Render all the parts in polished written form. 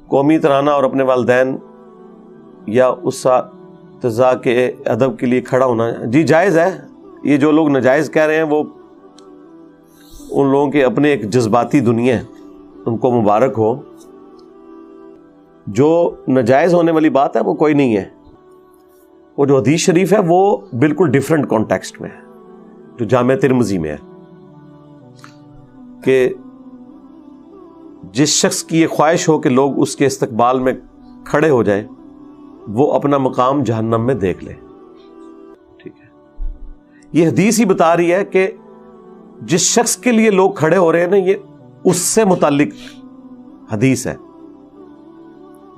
قومی ترانہ اور اپنے والدین یا اساتذہ کے ادب کے لیے کھڑا ہونا جی جائز ہے. یہ جو لوگ ناجائز کہہ رہے ہیں وہ ان لوگوں کے اپنے ایک جذباتی دنیا ہے, ان کو مبارک ہو. جو ناجائز ہونے والی بات ہے وہ کوئی نہیں ہے. وہ جو حدیث شریف ہے وہ بالکل ڈیفرنٹ کانٹیکسٹ میں ہے, جو جامع ترمذی میں ہے کہ جس شخص کی یہ خواہش ہو کہ لوگ اس کے استقبال میں کھڑے ہو جائیں وہ اپنا مقام جہنم میں دیکھ لے. ٹھیک ہے, یہ حدیث ہی بتا رہی ہے کہ جس شخص کے لیے لوگ کھڑے ہو رہے ہیں نا, یہ اس سے متعلق حدیث ہے,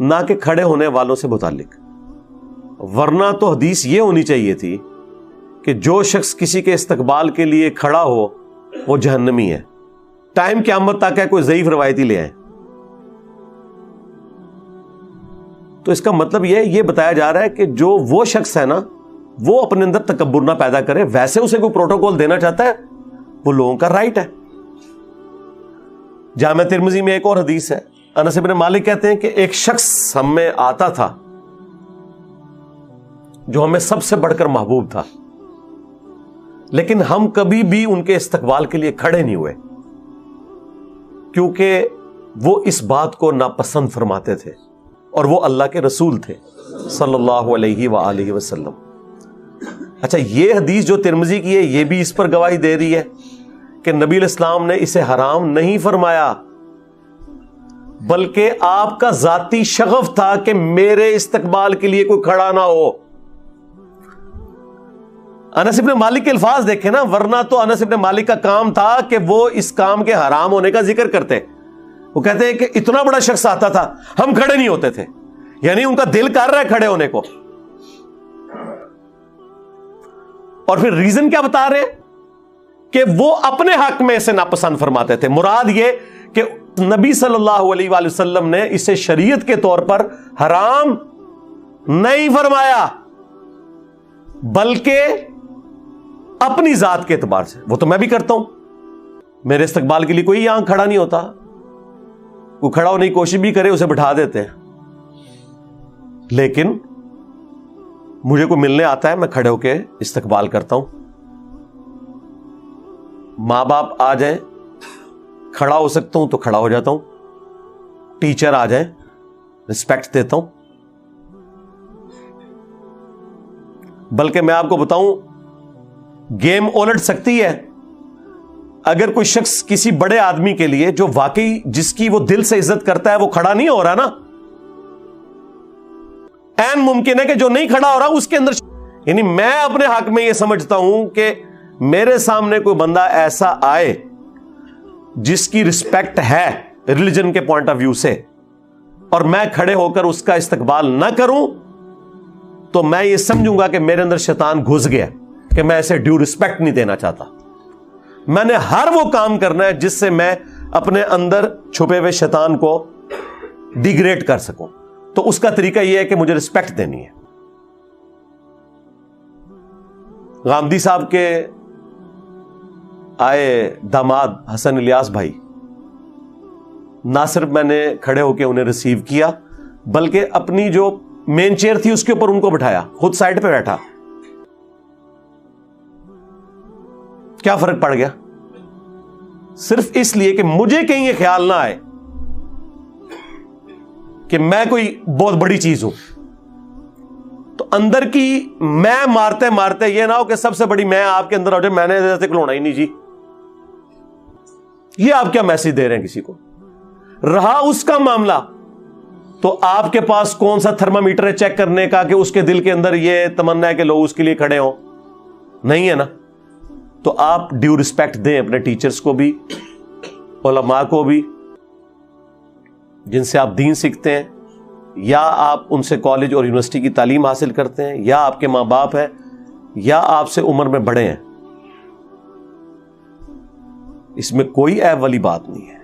نہ کہ کھڑے ہونے والوں سے متعلق. ورنہ تو حدیث یہ ہونی چاہیے تھی کہ جو شخص کسی کے استقبال کے لیے کھڑا ہو وہ جہنمی ہے. ٹائم قیامت تک ہے, کوئی ضعیف روایتی لے آئیں. تو اس کا مطلب یہ بتایا جا رہا ہے کہ جو وہ شخص ہے نا وہ اپنے اندر تکبر نہ پیدا کرے. ویسے اسے کوئی پروٹوکول دینا چاہتا ہے وہ لوگوں کا رائٹ ہے. جامع ترمذی میں ایک اور حدیث ہے, انس بن مالک کہتے ہیں کہ ایک شخص ہم میں آتا تھا جو ہمیں سب سے بڑھ کر محبوب تھا, لیکن ہم کبھی بھی ان کے استقبال کے لیے کھڑے نہیں ہوئے کیونکہ وہ اس بات کو ناپسند فرماتے تھے اور وہ اللہ کے رسول تھے صلی اللہ علیہ وآلہ وسلم. اچھا, یہ حدیث جو ترمذی کی ہے یہ بھی اس پر گواہی دے رہی ہے کہ نبی علیہ السلام نے اسے حرام نہیں فرمایا, بلکہ آپ کا ذاتی شغف تھا کہ میرے استقبال کے لیے کوئی کھڑا نہ ہو. انس بن مالک کے الفاظ دیکھیں نا, ورنہ تو انس بن مالک کا کام تھا کہ وہ اس کام کے حرام ہونے کا ذکر کرتے. وہ کہتے ہیں کہ اتنا بڑا شخص آتا تھا ہم کھڑے نہیں ہوتے تھے, یعنی ان کا دل کر رہا ہے کھڑے ہونے کو. اور پھر ریزن کیا بتا رہے ہیں کہ وہ اپنے حق میں اسے ناپسند فرماتے تھے. مراد یہ کہ نبی صلی اللہ علیہ وآلہ وسلم نے اسے شریعت کے طور پر حرام نہیں فرمایا, بلکہ اپنی ذات کے اعتبار سے. وہ تو میں بھی کرتا ہوں, میرے استقبال کے لیے کوئی یہاں کھڑا نہیں ہوتا, وہ کھڑا ہونے کی کوشش بھی کرے اسے بٹھا دیتے ہیں. لیکن مجھے کوئی ملنے آتا ہے میں کھڑے ہو کے استقبال کرتا ہوں. ماں باپ آ جائیں کھڑا ہو سکتا ہوں تو کھڑا ہو جاتا ہوں. ٹیچر آ جائیں رسپیکٹ دیتا ہوں. بلکہ میں آپ کو بتاؤں گیم الٹ سکتی ہے اگر کوئی شخص کسی بڑے آدمی کے لیے جو واقعی جس کی وہ دل سے عزت کرتا ہے وہ کھڑا نہیں ہو رہا نا, این ممکن ہے کہ جو نہیں کھڑا ہو رہا اس کے اندر, یعنی میں اپنے حق میں یہ سمجھتا ہوں کہ میرے سامنے کوئی بندہ ایسا آئے جس کی رسپیکٹ ہے ریلیجن کے پوائنٹ آف ویو سے, اور میں کھڑے ہو کر اس کا استقبال نہ کروں تو میں یہ سمجھوں گا کہ میرے اندر شیطان گھس گیا کہ میں اسے ڈیو رسپیکٹ نہیں دینا چاہتا. میں نے ہر وہ کام کرنا ہے جس سے میں اپنے اندر چھپے ہوئے شیطان کو ڈیگریڈ کر سکوں. تو اس کا طریقہ یہ ہے کہ مجھے رسپیکٹ دینی ہے. غامدی صاحب کے آئے داماد حسن الیاس بھائی, نہ صرف میں نے کھڑے ہو کے انہیں ریسیو کیا بلکہ اپنی جو مین چیئر تھی اس کے اوپر ان کو بٹھایا, خود سائڈ پہ بیٹھا. کیا فرق پڑ گیا؟ صرف اس لیے کہ مجھے کہیں یہ خیال نہ آئے کہ میں کوئی بہت بڑی چیز ہوں. تو اندر کی میں مارتے مارتے یہ نہ ہو کہ سب سے بڑی میں آپ کے اندر ہو جائے, میں نے ایسے کھلونا ہی نہیں جی. یہ آپ کیا میسج دے رہے ہیں کسی کو؟ رہا اس کا معاملہ تو آپ کے پاس کون سا تھرمامیٹر ہے چیک کرنے کا کہ اس کے دل کے اندر یہ تمنا ہے کہ لوگ اس کے لیے کھڑے ہوں؟ نہیں ہے نا. تو آپ ڈیو رسپیکٹ دیں اپنے ٹیچرز کو بھی, علماء کو بھی, جن سے آپ دین سیکھتے ہیں, یا آپ ان سے کالج اور یونیورسٹی کی تعلیم حاصل کرتے ہیں, یا آپ کے ماں باپ ہیں, یا آپ سے عمر میں بڑے ہیں. اس میں کوئی عیب والی بات نہیں ہے.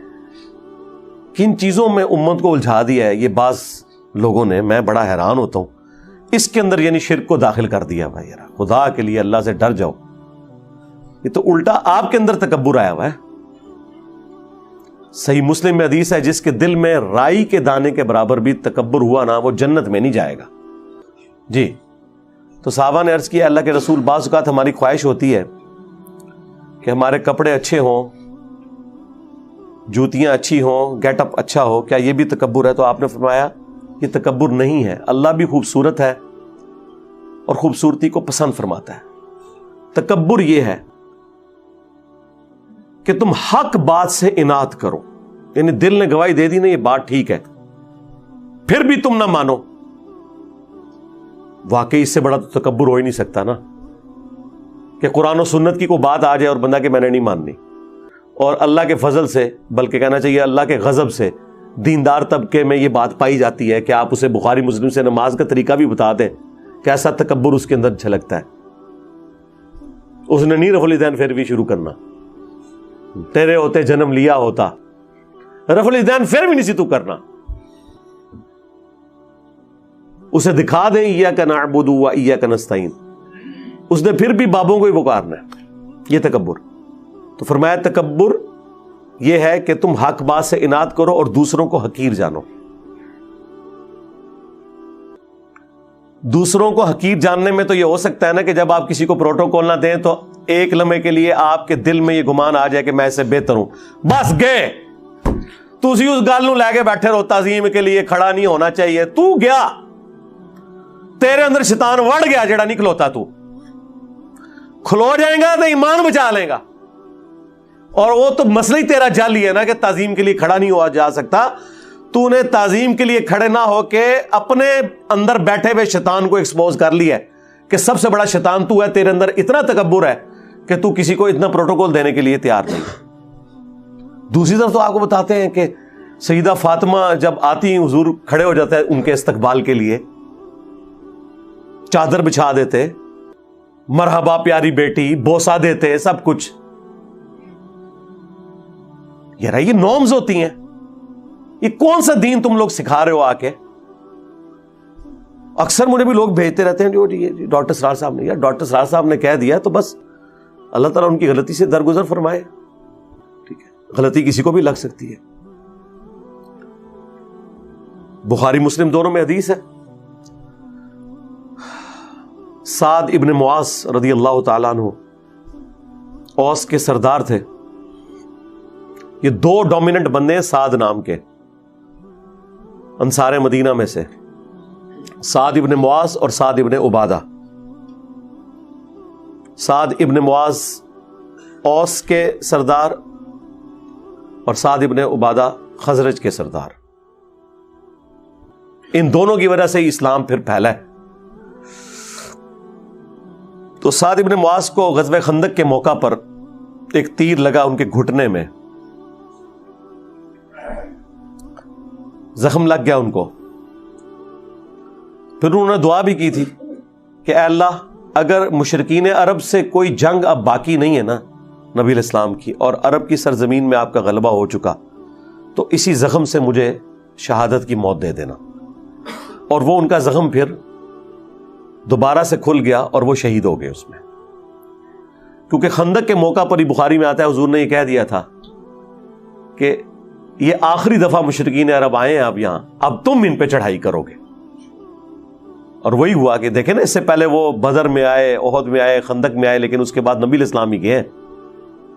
کن چیزوں میں امت کو الجھا دیا ہے یہ بعض لوگوں نے, میں بڑا حیران ہوتا ہوں. اس کے اندر یعنی شرک کو داخل کر دیا. بھائی یار خدا کے لیے اللہ سے ڈر جاؤ. یہ تو الٹا آپ کے اندر تکبر آیا ہوا ہے. صحیح مسلم میں حدیث ہے جس کے دل میں رائی کے دانے کے برابر بھی تکبر ہوا نا وہ جنت میں نہیں جائے گا. جی تو صحابہ نے عرض کیا اللہ کے رسول بعض اوقات ہماری خواہش ہوتی ہے کہ ہمارے کپڑے اچھے ہوں, جوتیاں اچھی ہوں, گیٹ اپ اچھا ہو, کیا یہ بھی تکبر ہے؟ تو آپ نے فرمایا یہ تکبر نہیں ہے, اللہ بھی خوبصورت ہے اور خوبصورتی کو پسند فرماتا ہے. تکبر یہ ہے کہ تم حق بات سے اناد کرو, یعنی دل نے گواہی دے دی نا یہ بات ٹھیک ہے, پھر بھی تم نہ مانو. واقعی اس سے بڑا تو تکبر ہو ہی نہیں سکتا نا کہ قرآن و سنت کی کوئی بات آ جائے اور بندہ کہ میں نے نہیں ماننی. اور اللہ کے فضل سے, بلکہ کہنا چاہیے اللہ کے غضب سے, دیندار طبقے میں یہ بات پائی جاتی ہے کہ آپ اسے بخاری مسلم سے نماز کا طریقہ بھی بتا دیں, کیسا تکبر اس کے اندر جھلکتا ہے. اس نے نہیں رفع الیدین پھر بھی شروع کرنا, تیرے ہوتے جنم لیا ہوتا, رفع الیدین پھر بھی نہیں سی تو کرنا. اسے دکھا دیں ایاک نعبد و ایاک نستعین, اس نے پھر بھی بابوں کو ہی پکارنا ہے. یہ تکبر. تو فرمایا تکبر یہ ہے کہ تم حق بات سے اناد کرو اور دوسروں کو حقیر جانو. دوسروں کو حقیر جاننے میں تو یہ ہو سکتا ہے نا کہ جب آپ کسی کو پروٹوکول نہ دیں تو ایک لمحے کے لیے آپ کے دل میں یہ گمان آ جائے کہ میں اس سے بہتر ہوں, بس گئے تسی اس گل نو لے کے بیٹھے رہو, تعظیم کے لیے کھڑا نہیں ہونا چاہیے. تو گیا, تیرے اندر شیطان وڑ گیا جڑا نہیں کھلوتا, تو کھلو جائے گا تو ایمان بچا لے گا. اور وہ تو مسئلہ ہی تیرا جعلی ہے نا کہ تعظیم کے لیے کھڑا نہیں ہوا جا سکتا. تو نے تعظیم کے لیے کھڑے نہ ہو کے اپنے اندر بیٹھے ہوئے شیطان کو ایکسپوز کر لیا ہے کہ سب سے بڑا شیطان تو ہے, تیرے اندر اتنا تکبر ہے کہ تو کسی کو اتنا پروٹوکول دینے کے لیے تیار نہیں. دوسری طرف تو آپ کو بتاتے ہیں کہ سیدہ فاطمہ جب آتی حضور کھڑے ہو جاتے ہیں ان کے استقبال کے لیے, چادر بچھا دیتے, مرحبا پیاری بیٹی, بوسہ دیتے, سب کچھ. یہ نارمز ہوتی ہیں. یہ کون سا دین تم لوگ سکھا رہے ہو آ کے؟ اکثر مجھے بھی لوگ بھیجتے رہتے ہیں جو ڈاکٹر سرار صاحب نے, یار ڈاکٹر سرار صاحب نے کہہ دیا تو بس اللہ تعالیٰ ان کی غلطی سے درگزر فرمائے. ٹھیک ہے, غلطی کسی کو بھی لگ سکتی ہے. بخاری مسلم دونوں میں حدیث ہے, سعد ابن معاذ رضی اللہ تعالیٰ عنہ اوس کے سردار تھے. یہ دو ڈومیننٹ بندے ہیں سعد نام کے, انصار مدینہ میں سے, سعد ابن معاذ اور سعد ابن عبادہ. سعد ابن معاذ اوس کے سردار اور سعد ابن عبادہ خزرج کے سردار. ان دونوں کی وجہ سے ہی اسلام پھر پھیلا ہے. تو سعد ابن معاذ کو غزوہ خندق کے موقع پر ایک تیر لگا ان کے گھٹنے میں, زخم لگ گیا ان کو. پھر انہوں نے دعا بھی کی تھی کہ اے اللہ اگر مشرکین عرب سے کوئی جنگ اب باقی نہیں ہے نا نبی علیہ السلام کی, اور عرب کی سرزمین میں آپ کا غلبہ ہو چکا, تو اسی زخم سے مجھے شہادت کی موت دے دینا. اور وہ ان کا زخم پھر دوبارہ سے کھل گیا اور وہ شہید ہو گئے اس میں. کیونکہ خندق کے موقع پر ہی بخاری میں آتا ہے حضور نے یہ کہہ دیا تھا کہ یہ آخری دفعہ مشرکین عرب آئے ہیں اب یہاں, اب تم ان پہ چڑھائی کرو گے. اور وہی ہوا کہ دیکھیں نا, اس سے پہلے وہ بدر میں آئے, احد میں آئے, خندق میں آئے, لیکن اس کے بعد نبی علیہ السلام ہی گئے.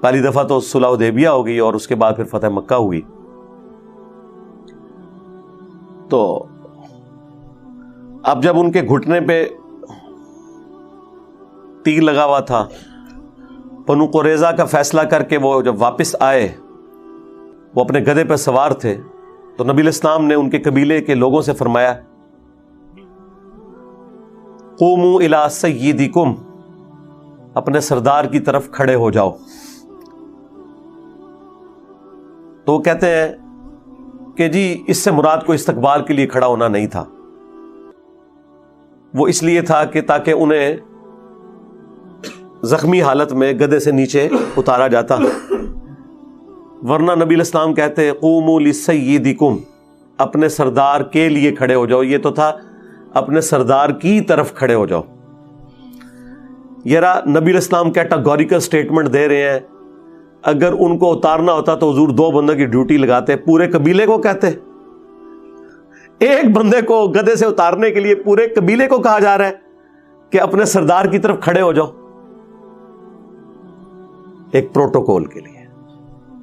پہلی دفعہ تو صلح حدیبیہ ہو گئی اور اس کے بعد پھر فتح مکہ ہوئی. تو اب جب ان کے گھٹنے پہ تیر لگا ہوا تھا, بنو قریظہ کا فیصلہ کر کے وہ جب واپس آئے, وہ اپنے گدھے پہ سوار تھے, تو نبی علیہ السلام نے ان کے قبیلے کے لوگوں سے فرمایا قوموا الی سیدکم, اپنے سردار کی طرف کھڑے ہو جاؤ. تو وہ کہتے ہیں کہ جی اس سے مراد کو استقبال کے لیے کھڑا ہونا نہیں تھا, وہ اس لیے تھا کہ تاکہ انہیں زخمی حالت میں گدھے سے نیچے اتارا جاتا, ورنہ نبی علیہ السلام کہتے قوموا لسیدکم, اپنے سردار کے لیے کھڑے ہو جاؤ. یہ تو تھا اپنے سردار کی طرف کھڑے ہو جاؤ. یہ رہا نبی علیہ السلام کیٹاگوریکل سٹیٹمنٹ دے رہے ہیں اگر ان کو اتارنا ہوتا تو حضور 2 بندوں کی ڈیوٹی لگاتے, پورے قبیلے کو کہتے. ایک بندے کو گدھے سے اتارنے کے لیے پورے قبیلے کو کہا جا رہا ہے کہ اپنے سردار کی طرف کھڑے ہو جاؤ. ایک پروٹوکول کے لیے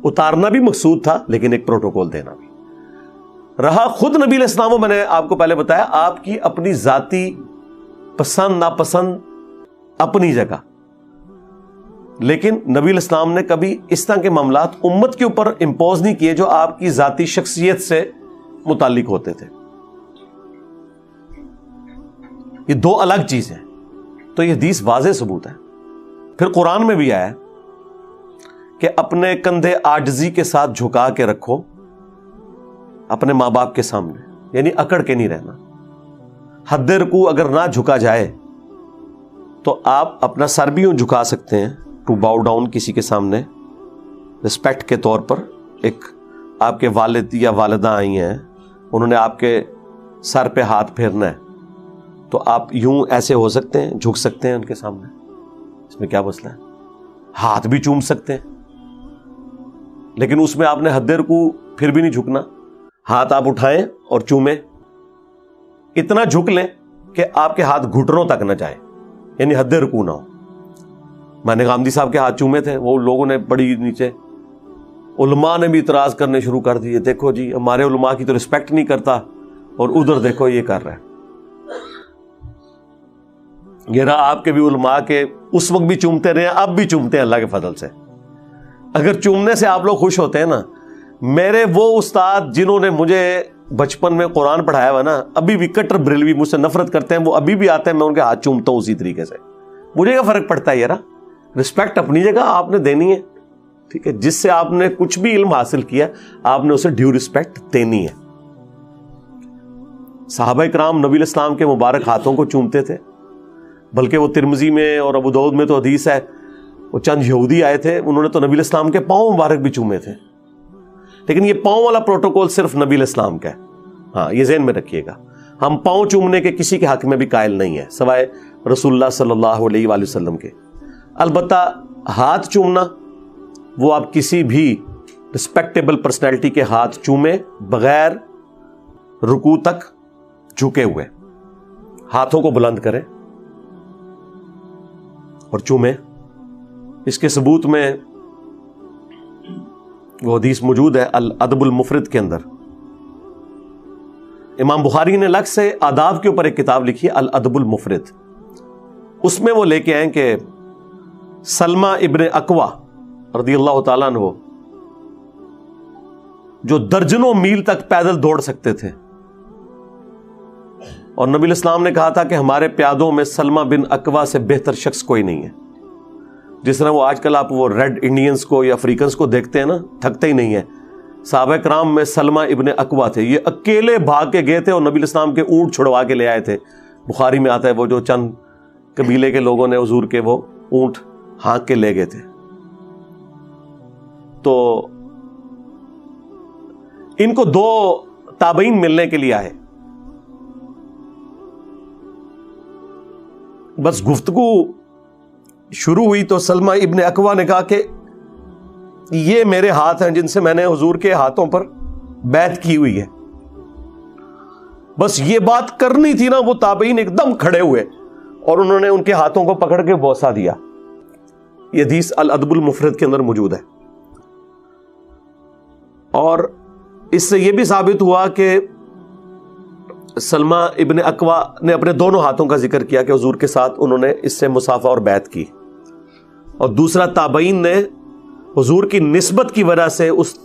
اتارنا بھی مقصود تھا, لیکن ایک پروٹوکول دینا بھی رہا. خود نبی علیہ السلام, میں نے آپ کو پہلے بتایا, آپ کی اپنی ذاتی پسند ناپسند اپنی جگہ, لیکن نبی علیہ السلام نے کبھی اس طرح کے معاملات امت کے اوپر امپوز نہیں کیے جو آپ کی ذاتی شخصیت سے متعلق ہوتے تھے. یہ 2 الگ چیزیں. تو یہ حدیث واضح ثبوت ہے. پھر قرآن میں بھی آیا ہے کہ اپنے کندھے عاجزی کے ساتھ جھکا کے رکھو اپنے ماں باپ کے سامنے, یعنی اکڑ کے نہیں رہنا. حد رکوع اگر نہ جھکا جائے تو آپ اپنا سر بھی یوں جھکا سکتے ہیں, ٹو باؤ ڈاؤن کسی کے سامنے, رسپیکٹ کے طور پر. ایک آپ کے والد یا والدہ آئی ہیں, انہوں نے آپ کے سر پہ ہاتھ پھیرنا ہے, تو آپ یوں ایسے ہو سکتے ہیں, جھک سکتے ہیں ان کے سامنے. اس میں کیا مسئلہ ہے؟ ہاتھ بھی چوم سکتے ہیں, لیکن اس میں آپ نے حد رکوع پھر بھی نہیں جھکنا. ہاتھ آپ اٹھائیں اور چومیں, اتنا جھک لیں کہ آپ کے ہاتھ گھٹنوں تک نہ جائیں, یعنی حد رکوع نہ ہو. میں نے غامدی صاحب کے ہاتھ چومے تھے, وہ لوگوں نے بڑی نیچے, علماء نے بھی اعتراض کرنے شروع کر دیے, دیکھو جی ہمارے علماء کی تو رسپیکٹ نہیں کرتا, اور ادھر دیکھو یہ کر رہا ہے. یہ رہا آپ کے بھی علماء کے اس وقت بھی چومتے رہے, اب بھی چومتے ہیں اللہ کے فضل سے. اگر چومنے سے آپ لوگ خوش ہوتے ہیں نا, میرے وہ استاد جنہوں نے مجھے بچپن میں قرآن پڑھایا ہوا نا, ابھی بھی کٹر بریلوی مجھ سے نفرت کرتے ہیں, وہ ابھی بھی آتے ہیں, میں ان کے ہاتھ چومتا ہوں اسی طریقے سے. مجھے کیا فرق پڑتا ہے یار, رسپیکٹ اپنی جگہ آپ نے دینی ہے, ٹھیک ہے. جس سے آپ نے کچھ بھی علم حاصل کیا آپ نے اسے ڈیو رسپیکٹ دینی ہے. صحابہ کرام نبی علیہ السلام کے مبارک ہاتھوں کو چومتے تھے, بلکہ وہ ترمذی میں اور ابو داؤد میں تو حدیث ہے, وہ چند یہودی آئے تھے, انہوں نے تو نبی علیہ السلام کے پاؤں مبارک بھی چومے تھے. لیکن یہ پاؤں والا پروٹوکول صرف نبی علیہ السلام کا ہے. ہاں, یہ ذہن میں رکھیے گا, ہم پاؤں چومنے کے کسی کے حق میں بھی قائل نہیں ہے سوائے رسول اللہ صلی اللہ علیہ وآلہ وسلم کے. البتہ ہاتھ چومنا, وہ آپ کسی بھی رسپیکٹیبل پرسنالٹی کے ہاتھ چومیں بغیر رکوع تک جھکے ہوئے, ہاتھوں کو بلند کریں اور چومیں. اس کے ثبوت میں وہ حدیث موجود ہے الادب المفرد کے اندر. امام بخاری نے الگ سے آداب کے اوپر ایک کتاب لکھی ہے الادب المفرد. اس میں وہ لے کے آئیں کہ سلمہ ابن اکوا رضی اللہ تعالیٰ عنہ, جو درجنوں میل تک پیدل دوڑ سکتے تھے, اور نبی علیہ السلام نے کہا تھا کہ ہمارے پیادوں میں سلمہ بن اکوا سے بہتر شخص کوئی نہیں ہے. جس طرح وہ آج کل آپ وہ ریڈ انڈینز کو یا افریقنز کو دیکھتے ہیں نا, تھکتے ہی نہیں ہیں. صحابہ کرام میں سلمہ ابن اکوا تھے, یہ اکیلے بھاگ کے گئے تھے اور نبی علیہ السلام کے اونٹ چھڑوا کے لے آئے تھے. بخاری میں آتا ہے وہ جو چند قبیلے کے لوگوں نے حضور کے وہ اونٹ ہانک کے لے گئے تھے. تو ان کو 2 تابعین ملنے کے لیے آئے. بس گفتگو شروع ہوئی تو سلمہ ابن اکوا نے کہا کہ یہ میرے ہاتھ ہیں جن سے میں نے حضور کے ہاتھوں پر بیعت کی ہوئی ہے. بس یہ بات کرنی تھی نا, وہ تابعین ایک دم کھڑے ہوئے اور انہوں نے ان کے ہاتھوں کو پکڑ کے بوسہ دیا. یہ حدیث الادب المفرد کے اندر موجود ہے. اور اس سے یہ بھی ثابت ہوا کہ سلمہ ابن اکوا نے اپنے دونوں ہاتھوں کا ذکر کیا کہ حضور کے ساتھ انہوں نے اس سے مصافحہ اور بیعت کی, اور دوسرا تابعین نے حضور کی نسبت کی وجہ سے اس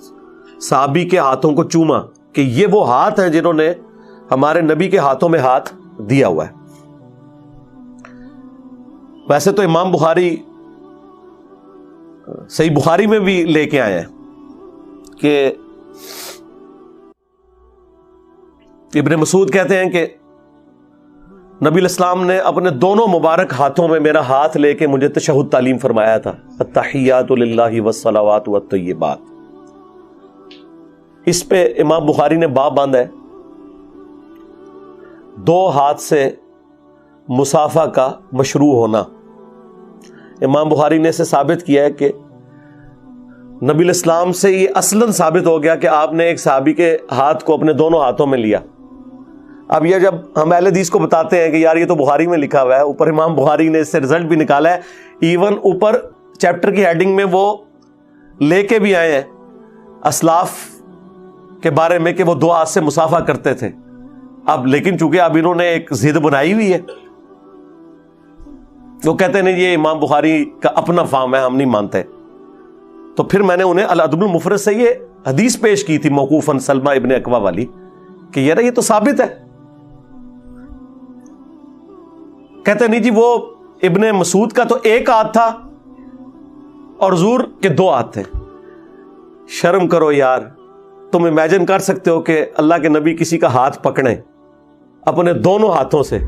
صحابی کے ہاتھوں کو چوما کہ یہ وہ ہاتھ ہیں جنہوں نے ہمارے نبی کے ہاتھوں میں ہاتھ دیا ہوا ہے. ویسے تو امام بخاری صحیح بخاری میں بھی لے کے آئے ہیں کہ ابن مسعود کہتے ہیں کہ نبی علیہ السلام نے اپنے دونوں مبارک ہاتھوں میں میرا ہاتھ لے کے مجھے تشہد تعلیم فرمایا تھا, التحیات للہ والصلوات والطیبات. اس پہ امام بخاری نے باب باندھا ہے 2 ہاتھ سے مصافحہ کا مشروع ہونا. امام بخاری نے اسے ثابت کیا ہے کہ نبی الاسلام سے یہ اصلاً ثابت ہو گیا کہ آپ نے ایک صحابی کے ہاتھ کو اپنے دونوں ہاتھوں میں لیا. اب یہ جب ہم اہل حدیث کو بتاتے ہیں کہ یار یہ تو بخاری میں لکھا ہوا ہے، اوپر امام بخاری نے اس سے رزلٹ بھی نکالا ہے، ایون اوپر چیپٹر کی ہیڈنگ میں وہ لے کے بھی آئے ہیں اسلاف کے بارے میں کہ وہ 2 ہاتھ سے مصافحہ کرتے تھے. اب لیکن چونکہ اب انہوں نے ایک ضد بنائی ہوئی ہے، وہ کہتے ہیں یہ امام بخاری کا اپنا فہم ہے، ہم نہیں مانتے. تو پھر میں نے انہیں الادب المفرد سے یہ حدیث پیش کی تھی موقوفاً سلمہ ابن اکوا والی کہ یار یہ تو ثابت ہے. کہتے نہیں جی وہ ابن مسعود کا تو 1 ہاتھ تھا اور حضور کے 2 ہاتھ تھے. شرم کرو یار، تم امیجن کر سکتے ہو کہ اللہ کے نبی کسی کا ہاتھ پکڑیں اپنے دونوں ہاتھوں سے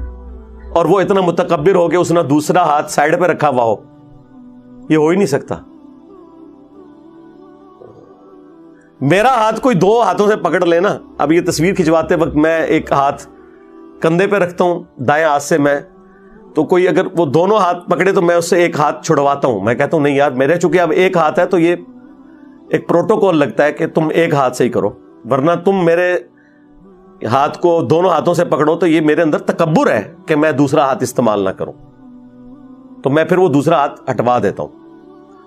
اور وہ اتنا متکبر ہو کہ اس نے دوسرا ہاتھ سائیڈ پہ رکھا ہوا ہو؟ یہ ہو ہی نہیں سکتا. میرا ہاتھ کوئی 2 ہاتھوں سے پکڑ لینا. اب یہ تصویر کھنچواتے وقت میں ایک ہاتھ کندھے پہ رکھتا ہوں دائیں ہاتھ سے، میں تو کوئی اگر وہ دونوں ہاتھ پکڑے تو میں اس سے ایک ہاتھ چھڑواتا ہوں. میں کہتا ہوں نہیں یار، میرے چونکہ اب 1 ہاتھ ہے تو یہ ایک پروٹوکول لگتا ہے کہ تم 1 ہاتھ سے ہی کرو، ورنہ تم میرے ہاتھ کو دونوں ہاتھوں سے پکڑو تو یہ میرے اندر تکبر ہے کہ میں دوسرا ہاتھ استعمال نہ کروں. تو میں پھر وہ دوسرا ہاتھ ہٹوا دیتا ہوں.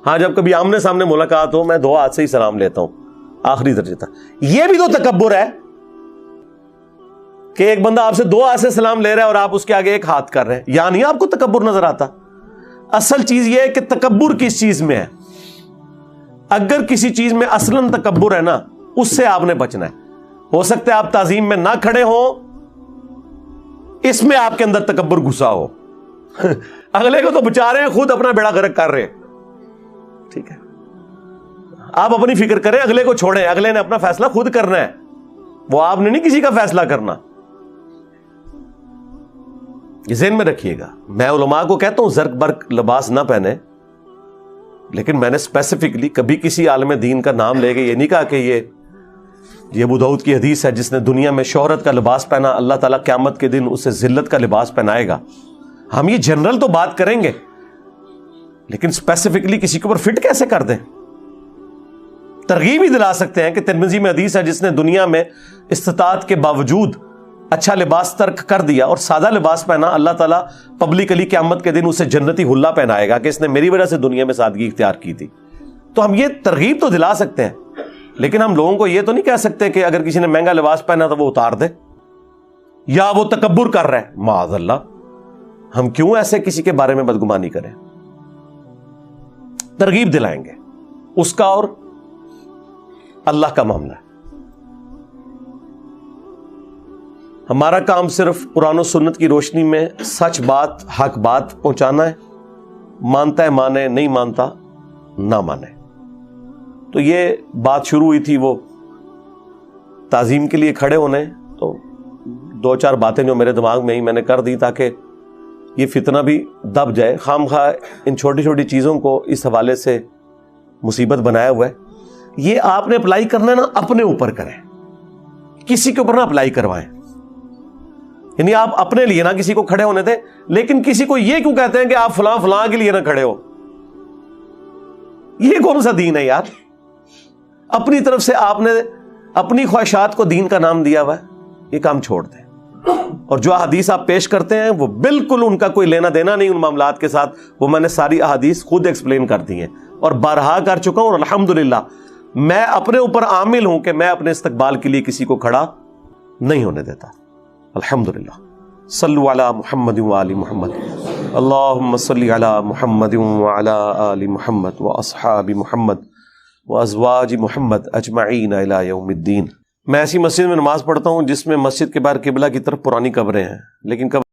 ہاں جب کبھی آمنے سامنے ملاقات ہو میں 2 ہاتھ سے ہی سلام لیتا ہوں آخری درجے تک. یہ بھی تو تکبر ہے کہ ایک بندہ آپ سے 2 ہاتھ سے سلام لے رہا ہے اور آپ اس کے آگے 1 ہاتھ کر رہے ہیں. یا نہیں آپ کو تکبر نظر آتا؟ اصل چیز یہ ہے کہ تکبر کس چیز میں ہے. اگر کسی چیز میں اصلاً تکبر ہے نا، اس سے آپ نے بچنا ہے. ہو سکتا ہے آپ تعظیم میں نہ کھڑے ہوں، اس میں آپ کے اندر تکبر گھسا ہو. اگلے کو تو بچا رہے ہیں، خود اپنا بیڑا غرق کر رہے ہیں. ٹھیک ہے، آپ اپنی فکر کریں، اگلے کو چھوڑیں. اگلے نے اپنا فیصلہ خود کرنا ہے، وہ آپ نے نہیں کسی کا فیصلہ کرنا. یہ ذہن میں رکھیے گا. میں علماء کو کہتا ہوں زرق برق لباس نہ پہنے، لیکن میں نے اسپیسیفکلی کبھی کسی عالم دین کا نام لے کے یہ نہیں کہا کہ یہ ابو داؤد کی حدیث ہے جس نے دنیا میں شہرت کا لباس پہنا، اللہ تعالیٰ قیامت کے دن اسے ذلت کا لباس پہنائے گا. ہم یہ جنرل تو بات کریں گے، لیکن اسپیسیفکلی کسی کے اوپر فٹ کیسے کر دیں؟ ترغیب ہی دلا سکتے ہیں کہ ترمذی میں حدیث ہے جس نے دنیا میں استطاعت کے باوجود اچھا لباس ترک کر دیا اور سادہ لباس پہنا، اللہ تعالیٰ پبلکلی قیامت کے دن اسے جنتی حلہ پہنائے گا کہ اس نے میری وجہ سے دنیا میں سادگی اختیار کی تھی. تو ہم یہ ترغیب تو دلا سکتے ہیں، لیکن ہم لوگوں کو یہ تو نہیں کہہ سکتے کہ اگر کسی نے مہنگا لباس پہنا تو وہ اتار دے یا وہ تکبر کر رہا ہے. معاذ اللہ، ہم کیوں ایسے کسی کے بارے میں بدگمانی کریں؟ ترغیب دلائیں گے، اس کا اور اللہ کا معاملہ ہے. ہمارا کام صرف قرآن و سنت کی روشنی میں سچ بات، حق بات پہنچانا ہے. مانتا ہے مانے، نہیں مانتا نہ مانے. تو یہ بات شروع ہوئی تھی وہ تعظیم کے لیے کھڑے ہونے، تو 2-4 باتیں جو میرے دماغ میں ہی میں نے کر دی تاکہ یہ فتنہ بھی دب جائے. خام خواہ ان چھوٹی چھوٹی چیزوں کو اس حوالے سے مصیبت بنایا ہوا ہے. یہ آپ نے اپلائی کرنا ہے نا، اپنے اوپر کریں، کسی کے اوپر نہ اپلائی کروائیں. یعنی آپ اپنے لیے نہ کسی کو کھڑے ہونے دیں، لیکن کسی کو یہ کیوں کہتے ہیں کہ آپ فلاں فلاں کے لیے نہ کھڑے ہو؟ یہ کون سا دین ہے یار؟ اپنی طرف سے آپ نے اپنی خواہشات کو دین کا نام دیا ہوا ہے. یہ کام چھوڑ دیں. اور جو احادیث آپ پیش کرتے ہیں وہ بالکل ان کا کوئی لینا دینا نہیں ان معاملات کے ساتھ. وہ میں نے ساری احادیث خود ایکسپلین کر دی ہیں اور بارہا کر چکا ہوں، اور الحمدللہ میں اپنے اوپر عامل ہوں کہ میں اپنے استقبال کے لیے کسی کو کھڑا نہیں ہونے دیتا. الحمدللہ. صلو علی محمد وآل محمد، اللہم صلی علی محمد وعلی آل محمد واصحاب محمد وازواج محمد اجمعین الی یوم الدین. میں ایسی مسجد میں نماز پڑھتا ہوں جس میں مسجد کے باہر قبلہ کی طرف پرانی قبریں ہیں، لیکن